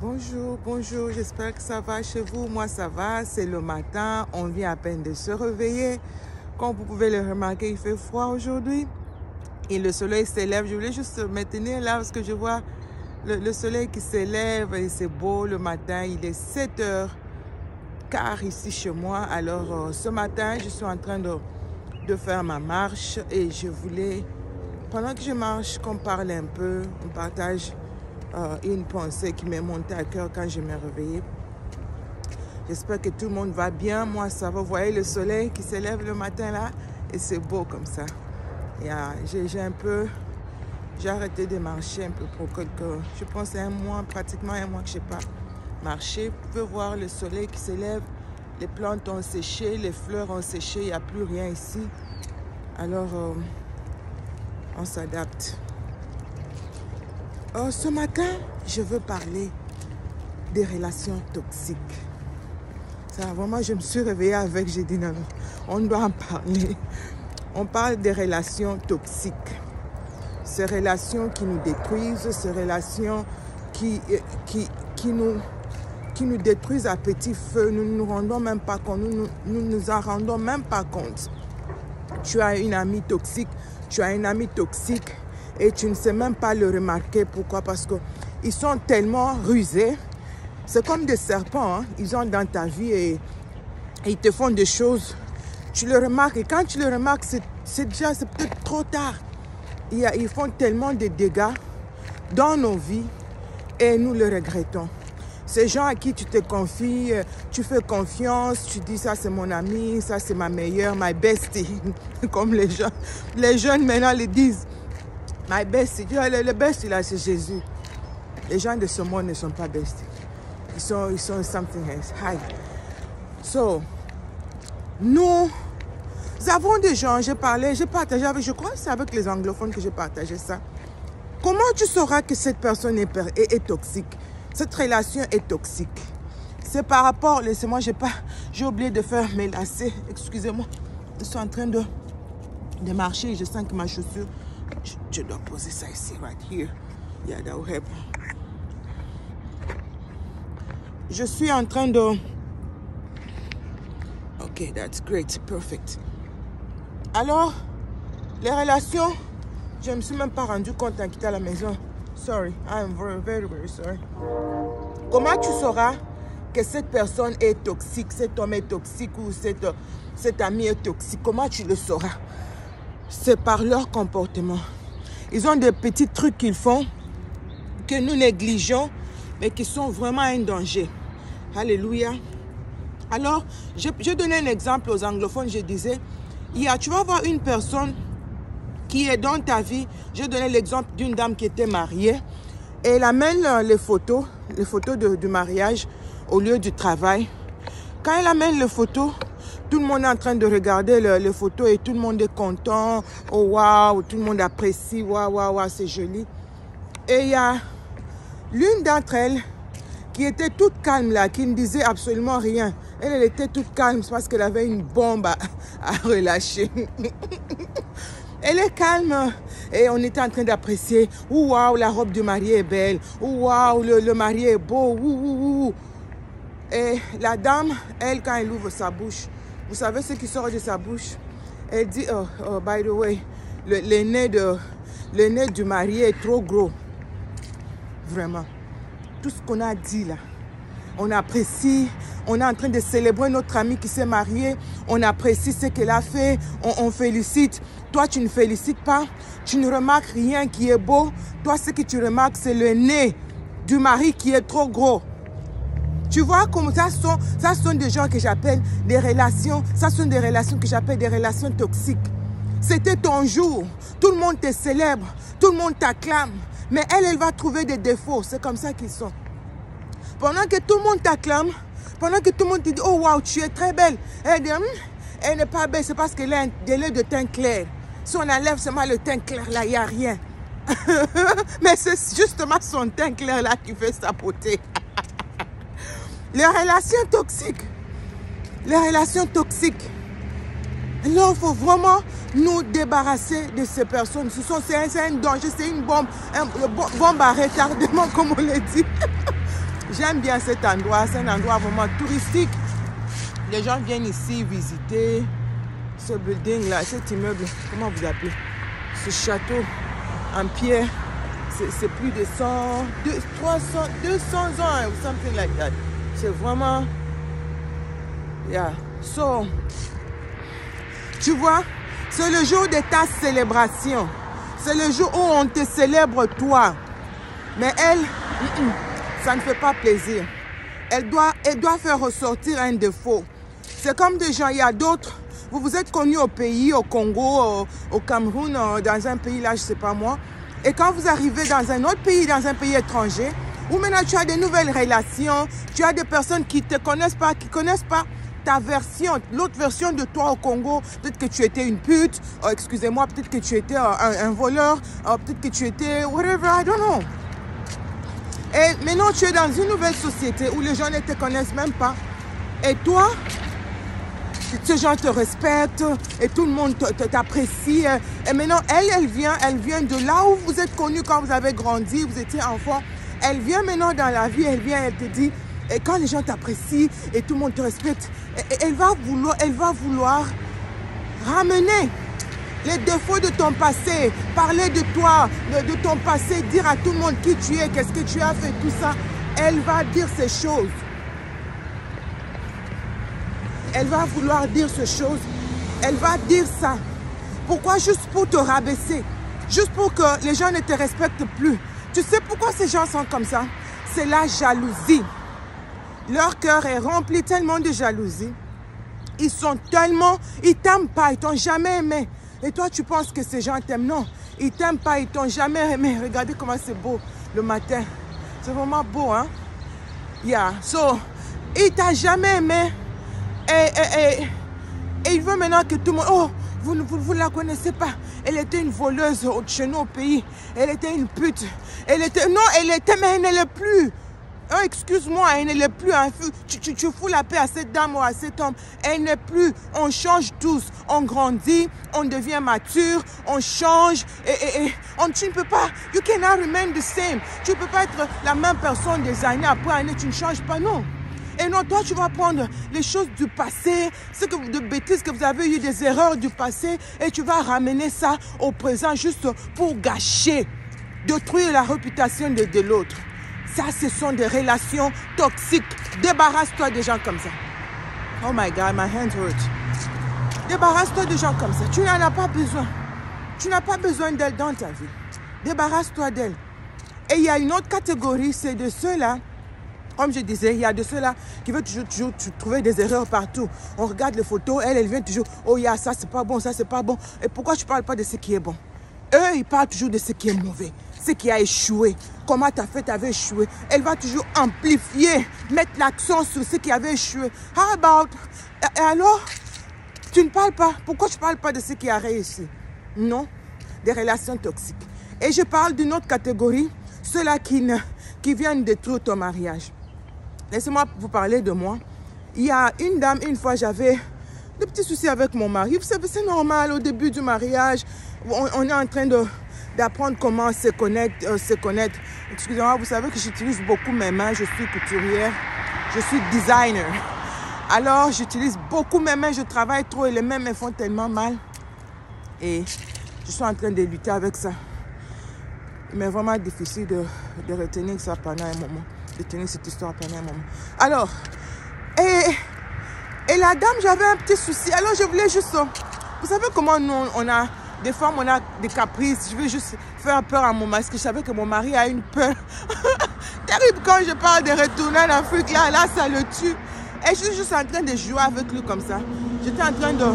Bonjour, bonjour, j'espère que ça va chez vous. Moi, ça va, c'est le matin, on vient à peine de se réveiller. Comme vous pouvez le remarquer, il fait froid aujourd'hui et le soleil s'élève. Je voulais juste me tenir là parce que je vois le soleil qui s'élève et c'est beau le matin. Il est 7h15 ici chez moi. Alors, ce matin, je suis en train de faire ma marche et je voulais, pendant que je marche, qu'on parle un peu, on partage une pensée qui m'est montée à cœur quand je m'ai réveillée. J'espère que tout le monde va bien. Moi, ça va. Vous voyez le soleil qui s'élève le matin là et c'est beau comme ça. J'ai arrêté de marcher un peu pour je pense pratiquement un mois que je n'ai pas marché. Vous pouvez voir le soleil qui s'élève. Les plantes ont séché, les fleurs ont séché, il n'y a plus rien ici. Alors, on s'adapte. Ce matin, je veux parler des relations toxiques. Ça, vraiment, je me suis réveillée avec, j'ai dit non, on doit en parler. On parle des relations toxiques. Ces relations qui nous détruisent, ces relations qui nous détruisent à petit feu. Nous ne nous rendons même pas compte, nous en rendons même pas compte. Tu as une amie toxique, tu as un ami toxique et tu ne sais même pas le remarquer. Pourquoi? Parce qu'ils sont tellement rusés. C'est comme des serpents, hein? Ils sont dans ta vie et ils te font des choses. Tu le remarques et quand tu le remarques, c'est peut-être trop tard. Ils font tellement de dégâts dans nos vies et nous le regrettons. Ces gens à qui tu te confies, tu fais confiance, tu dis ça c'est mon ami, ça c'est ma meilleure, my bestie, comme les jeunes maintenant le disent. My bestie, le bestie là c'est Jésus. Les gens de ce monde ne sont pas besties. Ils sont something else. Hi. So, nous avons des gens, j'ai partagé avec, je crois que c'est avec les anglophones que j'ai partagé ça. Comment tu sauras que cette personne est toxique? Cette relation est toxique. C'est par rapport, laissez-moi, j'ai oublié de faire mes lacets. Excusez-moi, je suis en train de marcher et je sens que ma chaussure, je dois poser ça ici, right here. Yeah, that will help. Je suis en train de... Ok, that's great, perfect. Alors, les relations, je ne me suis même pas rendu compte en quittant la maison. Sorry, I'm very, very, very sorry. Comment tu sauras que cette personne est toxique, cet homme est toxique ou cet ami est toxique? Comment tu le sauras? C'est par leur comportement. Ils ont des petits trucs qu'ils font que nous négligeons, mais qui sont vraiment un danger. Alléluia. Alors, je donnais un exemple aux anglophones, je disais, tu vas voir une personne qui est dans ta vie. Je donnais l'exemple d'une dame qui était mariée et elle amène les photos du mariage au lieu du travail. Quand elle amène les photos, tout le monde est en train de regarder les photos et tout le monde est content. Oh waouh, tout le monde apprécie. Waouh, waouh, waouh, c'est joli. Et il y a l'une d'entre elles qui était toute calme là, qui ne disait absolument rien. Elle était toute calme parce qu'elle avait une bombe à relâcher. Elle est calme et on était en train d'apprécier. Waouh, la robe du marié est belle. Waouh, le marié est beau. Ouh. Et la dame, elle, quand elle ouvre sa bouche, vous savez ce qui sort de sa bouche? Elle dit, oh by the way, le nez du marié est trop gros. Vraiment. Tout ce qu'on a dit là, on apprécie, on est en train de célébrer notre amie qui s'est mariée, on apprécie ce qu'elle a fait, on félicite. Toi, tu ne félicites pas, tu ne remarques rien qui est beau. Toi, ce que tu remarques, c'est le nez du mari qui est trop gros. Tu vois, comme ça sont des gens que j'appelle des relations, ça sont des relations que j'appelle des relations toxiques. C'était ton jour, tout le monde te célèbre, tout le monde t'acclame, mais elle va trouver des défauts, c'est comme ça qu'ils sont. Pendant que tout le monde t'acclame, pendant que tout le monde te dit, oh wow, tu es très belle, elle dit, elle n'est pas belle, c'est parce qu'elle a de teint clair. Si on enlève seulement le teint clair là, il n'y a rien. Mais c'est justement son teint clair là qui fait sa beauté. Les relations toxiques. Les relations toxiques. Là, il faut vraiment nous débarrasser de ces personnes. C'est un danger, c'est une bombe à retardement, comme on le dit. J'aime bien cet endroit. C'est un endroit vraiment touristique. Les gens viennent ici visiter ce building là, cet immeuble. Comment vous appelez? Ce château en pierre. C'est plus de 100, 300, 200 ans ou something like that. C'est vraiment... Yeah. So, tu vois, c'est le jour de ta célébration. C'est le jour où on te célèbre toi. Mais elle, ça ne fait pas plaisir. Elle doit faire ressortir un défaut. C'est comme des gens, il y a d'autres. Vous vous êtes connus au pays, au Congo, au Cameroun, dans un pays là, je ne sais pas moi. Et quand vous arrivez dans un autre pays, dans un pays étranger, où maintenant tu as de nouvelles relations, tu as des personnes qui ne te connaissent pas, qui ne connaissent pas ta version, l'autre version de toi au Congo. Peut-être que tu étais une pute, excusez-moi, peut-être que tu étais un voleur, peut-être que tu étais whatever, I don't know. Et maintenant tu es dans une nouvelle société où les gens ne te connaissent même pas. Et toi, ces gens te respectent et tout le monde t'apprécie. Et maintenant, elle vient de là où vous êtes connus quand vous avez grandi, vous étiez enfant. Elle vient maintenant dans la vie, elle te dit, et quand les gens t'apprécient et tout le monde te respecte, elle va vouloir ramener les défauts de ton passé, parler de toi, de ton passé, dire à tout le monde qui tu es, qu'est-ce que tu as fait, tout ça. Elle va dire ces choses. Elle va vouloir dire ces choses. Elle va dire ça. Pourquoi? Juste pour te rabaisser. Juste pour que les gens ne te respectent plus. Tu sais pourquoi ces gens sont comme ça? C'est la jalousie. Leur cœur est rempli tellement de jalousie. Ils t'aiment pas, ils t'ont jamais aimé. Et toi, tu penses que ces gens t'aiment? Non, ils t'aiment pas, ils t'ont jamais aimé. Regardez comment c'est beau le matin. C'est vraiment beau, hein? Yeah. So, il t'a jamais aimé. Et il veut maintenant que tout le monde... Oh, vous ne la connaissez pas. Elle était une voleuse chez nous au pays. Elle était une pute. Non, elle était, mais elle ne l'est plus. Oh, excuse-moi, elle ne l'est plus. Hein. Tu fous la paix à cette dame ou à cet homme. Elle n'est plus. On change tous. On grandit, on devient mature, on change. Tu ne peux pas. You cannot remain the same. Tu ne peux pas être la même personne des années après année. Tu ne changes pas, non. Et non, toi, tu vas prendre les choses du passé, de bêtises que vous avez eues, des erreurs du passé, et tu vas ramener ça au présent juste pour gâcher, détruire la réputation de l'autre. Ça, ce sont des relations toxiques. Débarrasse-toi des gens comme ça. Oh my God, my hands hurt. Débarrasse-toi des gens comme ça. Tu n'en as pas besoin. Tu n'as pas besoin d'elle dans ta vie. Débarrasse-toi d'elle. Et il y a une autre catégorie, c'est de ceux-là. Comme je disais, il y a de ceux-là qui veulent toujours trouver des erreurs partout. On regarde les photos, elle vient toujours, oh, il y a ça, c'est pas bon, ça, c'est pas bon. Et pourquoi tu ne parles pas de ce qui est bon? Eux, ils parlent toujours de ce qui est mauvais, ce qui a échoué. Comment tu as fait, tu avais échoué. Elle va toujours amplifier, mettre l'accent sur ce qui avait échoué. How about? Et alors, tu ne parles pas. Pourquoi tu ne parles pas de ce qui a réussi? Non, des relations toxiques. Et je parle d'une autre catégorie, ceux-là qui viennent détruire ton mariage. Laissez-moi vous parler de moi. Il y a une dame, une fois, j'avais des petits soucis avec mon mari. Vous savez, c'est normal, au début du mariage, on est en train d'apprendre comment se connaître. Excusez-moi, vous savez que j'utilise beaucoup mes mains. Je suis couturière, je suis designer. Alors, j'utilise beaucoup mes mains, je travaille trop et les mains me font tellement mal. Et je suis en train de lutter avec ça. Il m'est vraiment difficile de retenir ça pendant un moment. De tenir cette histoire pendant un moment. Alors, et la dame, j'avais un petit souci. Alors, je voulais juste... Vous savez comment nous, on a... Des fois, on a des caprices. Je veux juste faire peur à mon mari. Parce que je savais que mon mari a une peur terrible quand je parle de retourner en Afrique. Là, ça le tue. Et je suis juste en train de jouer avec lui comme ça. J'étais en train de...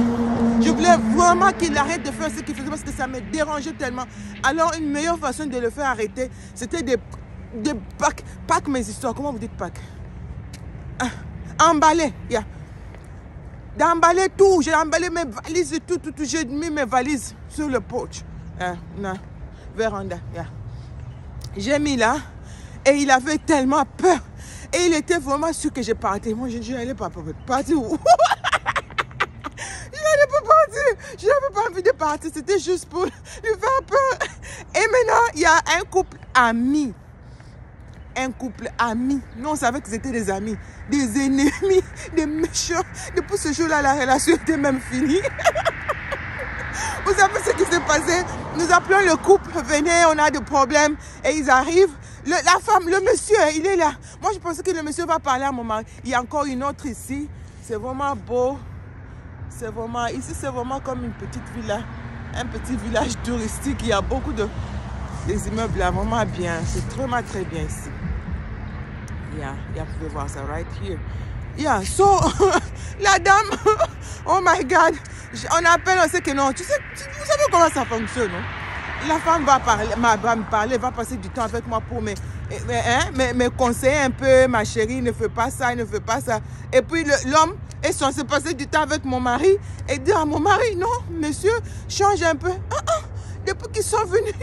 Je voulais vraiment qu'il arrête de faire ce qu'il faisait parce que ça me dérangeait tellement. Alors, une meilleure façon de le faire arrêter, c'était de pack mes histoires. Comment vous dites pack? Emballer. Yeah. D'emballer tout. J'ai emballé mes valises et tout. J'ai mis mes valises sur le porch. Véranda. Yeah. J'ai mis là. Et il avait tellement peur. Et il était vraiment sûr que j'ai parti. Moi, je n'allais pas partir où? Je n'allais pas partir. Je n'avais pas envie de partir. C'était juste pour lui faire peur. Et maintenant, il y a un couple ami. un couple ami. Nous, on savait qu'ils étaient des amis, des ennemis, des méchants. Depuis ce jour-là, la relation était même finie. Vous savez ce qui s'est passé? Nous appelons le couple, venez, on a des problèmes. Et ils arrivent. La femme, le monsieur, il est là. Moi, je pensais que le monsieur va parler à mon mari. Il y a encore une autre ici. C'est vraiment beau. C'est vraiment, ici, c'est vraiment comme une petite villa. Un petit village touristique. Il y a beaucoup de... Les immeubles là, vraiment bien. C'est vraiment très bien ici. Yeah, vous pouvez voir ça right here. Yeah, so, la dame, oh my God, on appelle, on sait que non. Tu sais, vous savez comment ça fonctionne, non? La femme va me parler, va passer du temps avec moi pour me conseiller un peu. Ma chérie, ne fais pas ça, ne fais pas ça. Et puis l'homme est censé passer du temps avec mon mari et dire à mon mari, non, monsieur, change un peu. Depuis qu'ils sont venus,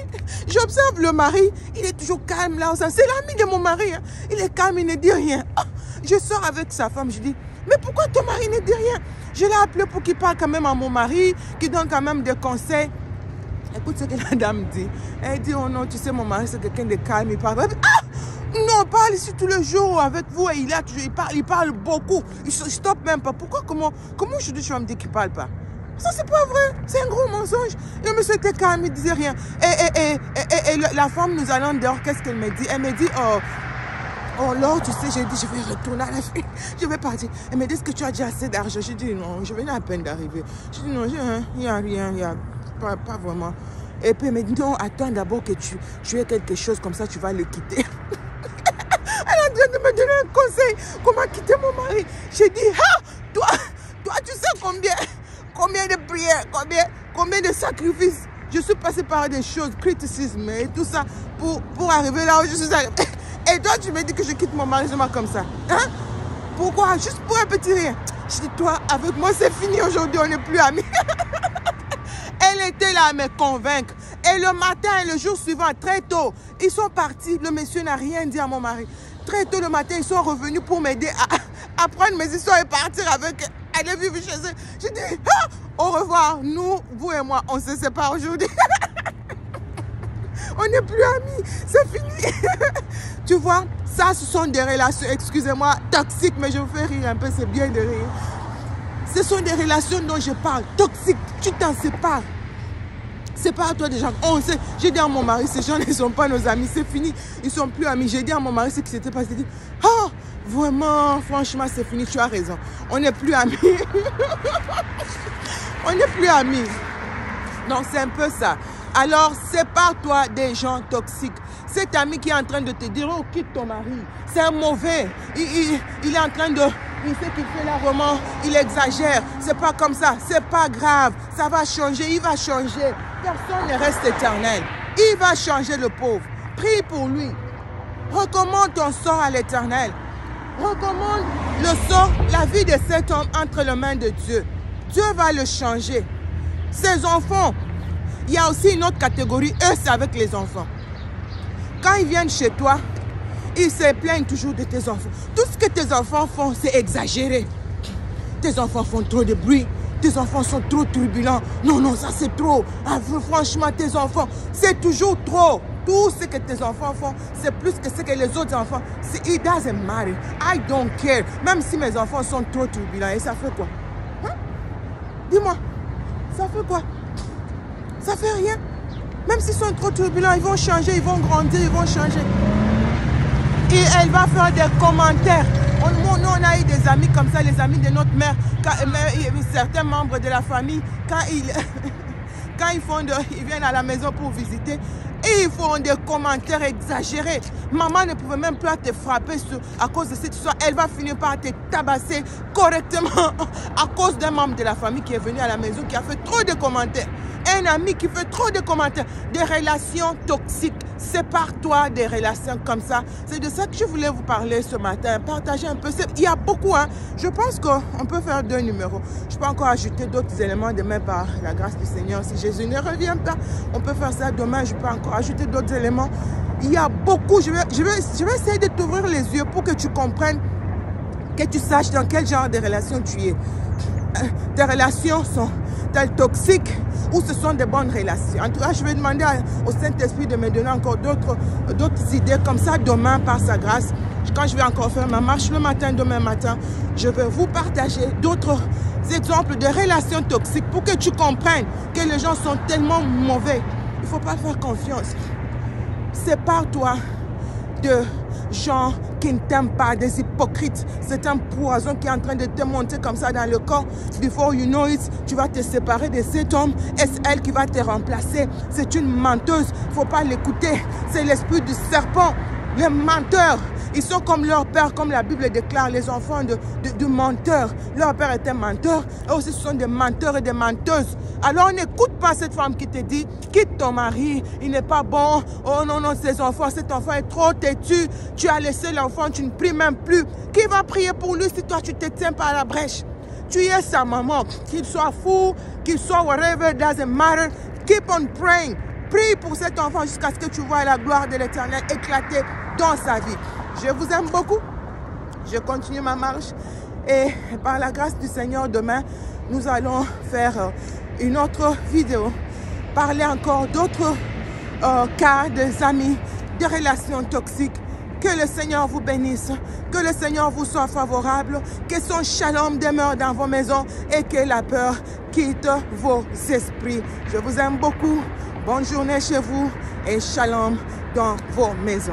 j'observe le mari, il est toujours calme là. C'est l'ami de mon mari, hein. Il est calme, il ne dit rien. Je sors avec sa femme, je dis, mais pourquoi ton mari ne dit rien? Je l'ai appelé pour qu'il parle quand même à mon mari, qu'il donne quand même des conseils. Écoute ce que la dame dit. Elle dit, oh non, tu sais, mon mari, c'est quelqu'un de calme, il parle. Non, on parle ici tous les jours avec vous et il parle beaucoup. Il ne stoppe même pas. Pourquoi, comment aujourd'hui tu vas me dire qu'il ne parle pas? Ça, c'est pas vrai. C'est un gros mensonge. Le monsieur était calme, il ne disait rien. Et la femme, nous allons dehors, qu'est-ce qu'elle me dit? Elle me dit, oh là, tu sais, j'ai dit, je vais retourner à la fille. Je vais partir. Elle me dit, est-ce que tu as déjà assez d'argent? Je dis, non, je venais à peine d'arriver. Je dis, non, il n'y a rien, il n'y a pas vraiment. Et puis elle me dit, non, attends d'abord que tu aies quelque chose, comme ça tu vas le quitter. Elle est en train de me donner un conseil, comment quitter mon mari. J'ai dit, toi, tu sais combien de prières, combien de sacrifices. Je suis passée par des choses, criticisme et tout ça, pour arriver là où je suis arrivée. Et toi, tu me dis que je quitte mon mari seulement comme ça. Hein? Pourquoi? Juste pour un petit rien. Je dis, toi, avec moi, c'est fini aujourd'hui, on n'est plus amis. Elle était là à me convaincre. Et le matin, le jour suivant, très tôt, ils sont partis. Le monsieur n'a rien dit à mon mari. Très tôt le matin, ils sont revenus pour m'aider à prendre mes histoires et partir avec, aller vivre chez eux. J'ai dit, au revoir. Nous, vous et moi, on se sépare aujourd'hui. On n'est plus amis. C'est fini. Tu vois, ça, ce sont des relations, excusez-moi, toxiques, mais je vous fais rire un peu, c'est bien de rire. Ce sont des relations dont je parle, toxiques. Tu t'en sépares. Sépare-toi des gens. On sait. J'ai dit à mon mari, ces gens ne sont pas nos amis, c'est fini. Ils ne sont plus amis. J'ai dit à mon mari ce qui s'était passé. Il dit, vraiment, franchement, c'est fini, tu as raison. On n'est plus amis. On n'est plus amis. Donc, c'est un peu ça. Alors, sépare-toi des gens toxiques. Cet ami qui est en train de te dire, oh, quitte ton mari. C'est un mauvais. Il est en train de... Il sait qu'il fait là vraiment, il exagère. C'est pas comme ça, c'est pas grave. Ça va changer, il va changer. Personne ne reste éternel. Il va changer le pauvre. Prie pour lui. Recommande ton sort à l'éternel. Recommande le sort, la vie de cet homme entre les mains de Dieu. Dieu va le changer. Ses enfants, il y a aussi une autre catégorie, eux c'est avec les enfants. Quand ils viennent chez toi, ils se plaignent toujours de tes enfants. Tout ce que tes enfants font, c'est exagéré. Tes enfants font trop de bruit. Tes enfants sont trop turbulents. Non, non, ça c'est trop. Franchement, tes enfants, c'est toujours trop. Tout ce que tes enfants font, c'est plus que ce que les autres enfants. It doesn't matter. I don't care. Même si mes enfants sont trop turbulents. Et ça fait quoi? Hein? Dis-moi, ça fait quoi? Ça fait rien. Même s'ils sont trop turbulents, ils vont changer, ils vont grandir, ils vont changer. Et elle va faire des commentaires. Nous, on a eu des amis comme ça, les amis de notre mère, certains membres de la famille, quand ils viennent à la maison pour visiter, et ils font des commentaires exagérés. Maman ne pouvait même pas te frapper à cause de cette histoire. Elle va finir par te tabasser correctement à cause d'un membre de la famille qui est venu à la maison, qui a fait trop de commentaires. Un ami qui fait trop de commentaires, des relations toxiques. Sépare-toi des relations comme ça. C'est de ça que je voulais vous parler ce matin. Partagez un peu. Il y a beaucoup. Hein. Je pense qu'on peut faire 2 numéros. Je peux encore ajouter d'autres éléments demain par la grâce du Seigneur. Si Jésus ne revient pas, on peut faire ça demain. Je peux encore ajouter d'autres éléments. Il y a beaucoup. Je vais essayer de t'ouvrir les yeux pour que tu comprennes, que tu saches dans quel genre de relation tu es. Tes relations sont est-elle toxique ou ce sont des bonnes relations? En tout cas, je vais demander au Saint-Esprit de me donner encore d'autres idées comme ça demain par sa grâce. Quand je vais encore faire ma marche le matin, demain matin, je vais vous partager d'autres exemples de relations toxiques pour que tu comprennes que les gens sont tellement mauvais. Il ne faut pas faire confiance. Sépare-toi de gens qui ne t'aiment pas, des hypocrites. C'est un poison qui est en train de te monter comme ça dans le corps. Before you know it, tu vas te séparer de cet homme. Est-ce elle qui va te remplacer? C'est une menteuse. Il ne faut pas l'écouter. C'est l'esprit du serpent. Les menteurs, ils sont comme leur père, comme la Bible déclare, les enfants de menteurs. Leur père était menteur, et aussi ce sont des menteurs et des menteuses. Alors n'écoute pas cette femme qui te dit, quitte ton mari, il n'est pas bon. Oh non, non, ces enfants, cet enfant est trop têtu. Tu as laissé l'enfant, tu ne pries même plus. Qui va prier pour lui si toi tu te tiens par la brèche? Tu es sa maman, qu'il soit fou, qu'il soit whatever, doesn't matter. Keep on praying. Prie pour cet enfant jusqu'à ce que tu vois la gloire de l'Éternel éclater dans sa vie. Je vous aime beaucoup. Je continue ma marche. Et par la grâce du Seigneur, demain, nous allons faire une autre vidéo. Parler encore d'autres cas des amis, de relations toxiques. Que le Seigneur vous bénisse. Que le Seigneur vous soit favorable. Que son shalom demeure dans vos maisons. Et que la peur quitte vos esprits. Je vous aime beaucoup. Bonne journée chez vous. Et shalom dans vos maisons.